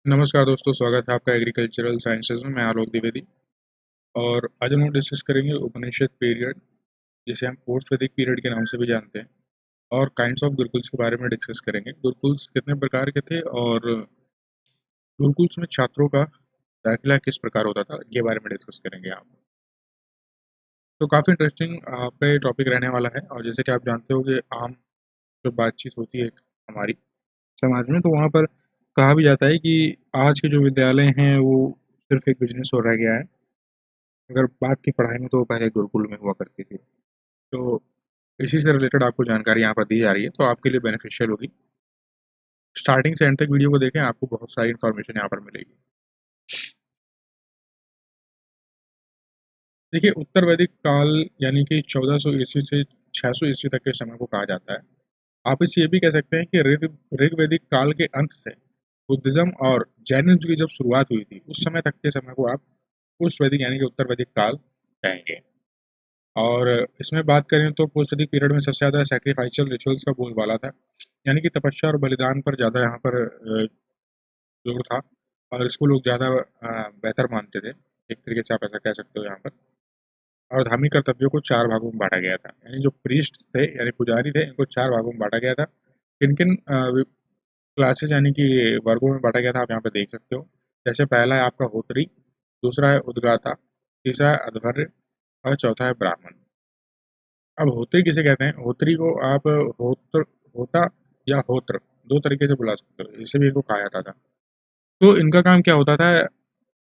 नमस्कार दोस्तों, स्वागत है आपका एग्रीकल्चरल साइंसेज में। मैं आलोक द्विवेदी और आज हम लोग डिस्कस करेंगे उपनिषद पीरियड, जिसे हम पोस्ट वैदिक पीरियड के नाम से भी जानते हैं, और काइंड्स ऑफ गुरुकुल्स के बारे में डिस्कस करेंगे। गुरुकुल्स कितने प्रकार के थे और गुरुकुल्स में छात्रों का दाखिला किस प्रकार होता था, ये बारे में डिस्कस करेंगे यहाँ पर। तो काफ़ी इंटरेस्टिंग पे टॉपिक रहने वाला है। और जैसे कि आप जानते हो कि आम जो बातचीत होती है हमारी समाज में, तो वहाँ पर कहा भी जाता है कि आज के जो विद्यालय हैं वो सिर्फ एक बिजनेस हो रह गया है। अगर बात की पढ़ाई में, तो वो पहले गुरुकुल में हुआ करती थी। तो इसी से रिलेटेड आपको जानकारी यहाँ पर दी जा रही है, तो आपके लिए बेनिफिशियल होगी। स्टार्टिंग से एंड तक वीडियो को देखें, आपको बहुत सारी इन्फॉर्मेशन यहाँ पर मिलेगी। देखिए, उत्तर वैदिक काल यानी कि 1400 ईस्वी से 600 ईस्वी तक के समय को कहा जाता है। आप इसे ये भी कह सकते हैं कि ऋग वैदिक काल के अंत से बुद्धिज्म और जैनिज्म की जब शुरुआत हुई थी, उस समय तक के समय को आप पोस्ट वैदिक यानी कि उत्तर वैदिक काल कहेंगे। और इसमें बात करें तो पोस्ट वैदिक पीरियड में सबसे ज़्यादा सैक्रिफाइशियल रिचुअल्स का बोलबाला था, यानी कि तपस्या और बलिदान पर ज़्यादा यहाँ पर जोर था, और इसको लोग ज़्यादा बेहतर मानते थे। एक तरीके से आप ऐसा कह सकते हो यहाँ पर। और धार्मिक कर्तव्यों को 4 भागों में बाँटा गया था, यानी जो प्रीस्ट थे यानी पुजारी थे, इनको 4 भागों में बाँटा गया था। किन-किन क्लासेस यानी कि वर्गों में बाँटा गया था, आप यहाँ पे देख सकते हो। जैसे पहला है आपका होत्री, दूसरा है उद्गाता, तीसरा है अध्वर्य और चौथा है ब्राह्मण। अब होत्री किसे कहते हैं? होत्री को आप होता या होत्र 2 तरीके से बुला सकते हो, इसे भी इनको कहा जाता था। तो इनका काम क्या होता था?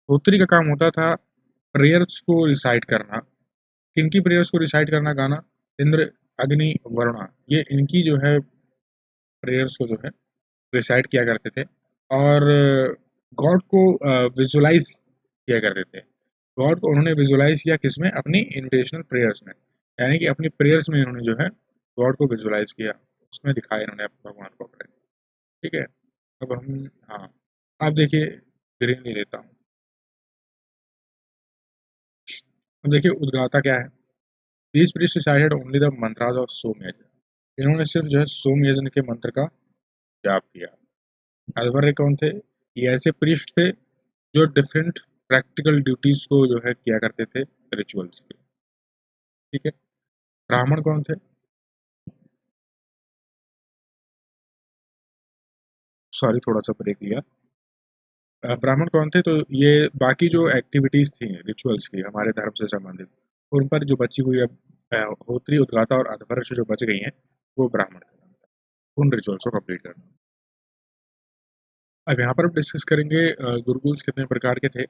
होत्री का काम होता था प्रेयर्स को रिसाइट करना। किनकी प्रेयर्स को रिसाइट करना? गाना। इंद्र, अग्नि, वरुणा, ये इनकी जो है प्रेयर्स को जो है रिसाइट किया करते थे। और गॉड को विजुअलाइज किया करते थे। गॉड को उन्होंने विजुअलाइज किया किसमें? अपनी इन्विटेशनल प्रेयर्स में, यानी कि अपनी प्रेयर्स में इन्होंने जो है गॉड को विजुअलाइज किया, उसमें दिखाया इन्होंने अपने भगवान को अपने। ठीक है। अब हम, हाँ, आप देखिए, ग्रीन ले लेता हूँ। अब देखिए उद्गाता क्या है। These priest recited only the mantras of Som yagya. इन्होंने सिर्फ जो है सोम यज्ञ के मंत्र का जाप किया। अध्वर्य कौन थे? ये ऐसे प्रीस्ट थे जो डिफरेंट प्रैक्टिकल ड्यूटीज को जो है किया करते थे रिचुअल्स के। ठीक है। ब्राह्मण कौन थे? सॉरी, थोड़ा सा ब्रेक लिया। ब्राह्मण कौन थे? तो ये बाकी जो एक्टिविटीज थी रिचुअल्स की हमारे धर्म से संबंधित, उन पर जो बची हुई अब होत्री, उद्गाता और अध्वर्य से जो बच गई हैं, वो ब्राह्मण थे। उन रिचुअल्स को कंप्लीट करना। अब यहाँ पर हम डिस्कस करेंगे गुरुकुल्स कितने प्रकार के थे,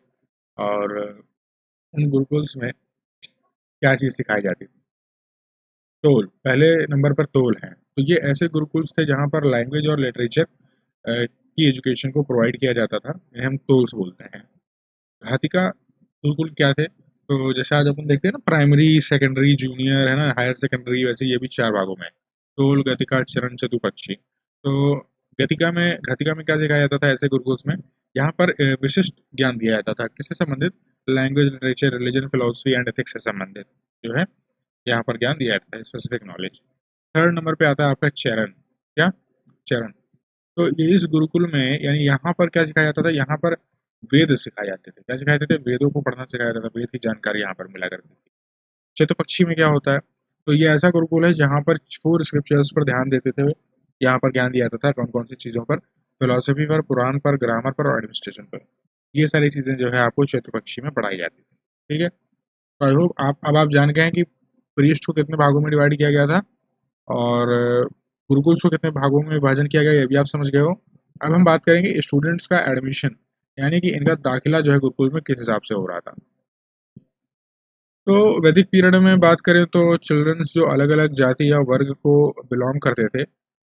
और उन गुरुकुल्स में क्या चीज़ सिखाई जाती थी। तोल, पहले नंबर पर तोल है। तो ये ऐसे गुरुकुल्स थे जहाँ पर लैंग्वेज और लिटरेचर की एजुकेशन को प्रोवाइड किया जाता था, इन्हें हम टोल्स बोलते हैं। घातिका गुरुकुल क्या थे? तो जैसे आज अपन देखते हैं ना, प्राइमरी, सेकेंडरी, जूनियर, है ना, हायर सेकेंडरी, वैसे ये भी 4 भागों में है। टोल, गतिका, चरण, चतुपक्षी। तो घातिका में क्या सिखाया जाता था ऐसे गुरुकुल्स में? यहाँ पर विशिष्ट ज्ञान दिया जाता था, किससे संबंधित? Language, literature, religion, philosophy and ethics से संबंधित जो है यहाँ पर ज्ञान दिया जाता है, स्पेसिफिक नॉलेज। थर्ड नंबर पे आता है आपका चरण। क्या? चरण। तो ये इस गुरुकुल में, यानी यहाँ पर क्या सिखाया जाता था? यहाँ पर वेद सिखाए जाते थे। क्या सिखाए जाते थे? वेदों को पढ़ना सिखाया जाता था, वेद की जानकारी यहाँ पर मिला करती थी। चतुपक्षी में क्या होता है? तो ये ऐसा गुरुकुल है जहाँ पर 4 स्क्रिप्चर्स पर ध्यान देते थे। यहाँ पर ज्ञान दिया जाता था कौन कौन सी चीज़ों पर? फिलोसफी पर, पुराण पर, ग्रामर पर और एडमिनिस्ट्रेशन पर। ये सारी चीज़ें जो है आपको चतुपक्षी में पढ़ाई जाती थी। ठीक है। तो आई होप आप जान गए हैं कि प्रीस्ट को कितने भागों में डिवाइड किया गया था, और गुरुकुल्स को कितने भागों में विभाजन किया गया, ये भी आप समझ गए हो। अब हम बात करेंगे स्टूडेंट्स का एडमिशन, यानी कि इनका दाखिला जो है गुरुकुल में किस हिसाब से हो रहा था। तो वैदिक पीरियड में बात करें तो चिल्ड्रंस जो अलग अलग जाति या वर्ग को बिलोंग करते थे,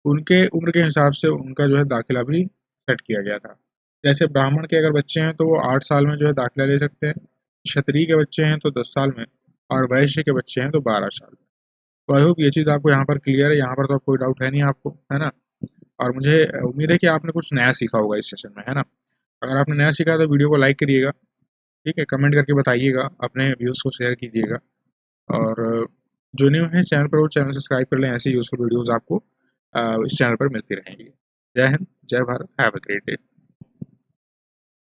उनके उम्र के हिसाब से उनका जो है दाखिला भी सेट किया गया था। जैसे ब्राह्मण के अगर बच्चे हैं तो वो 8 साल में जो है दाखिला ले सकते हैं। क्षत्रिय के बच्चे हैं तो 10 साल में, और वैश्य के बच्चे हैं तो 12 साल में। तो आई होप ये चीज़ आपको यहाँ पर क्लियर है। यहाँ पर तो कोई डाउट है नहीं आपको, है ना। और मुझे उम्मीद है कि आपने कुछ नया सीखा होगा इस सेशन में, है ना। अगर आपने नया सीखा तो वीडियो को लाइक करिएगा। ठीक है, कमेंट करके बताइएगा, अपने व्यूज़ को शेयर कीजिएगा। और जो न्यू है चैनल पर, वो चैनल सब्सक्राइब कर लें। ऐसी यूज़फुल वीडियोज़ आपको इस चैनल पर मिलती रहेंगी। जय हिंद, जय Bharat, have a great day.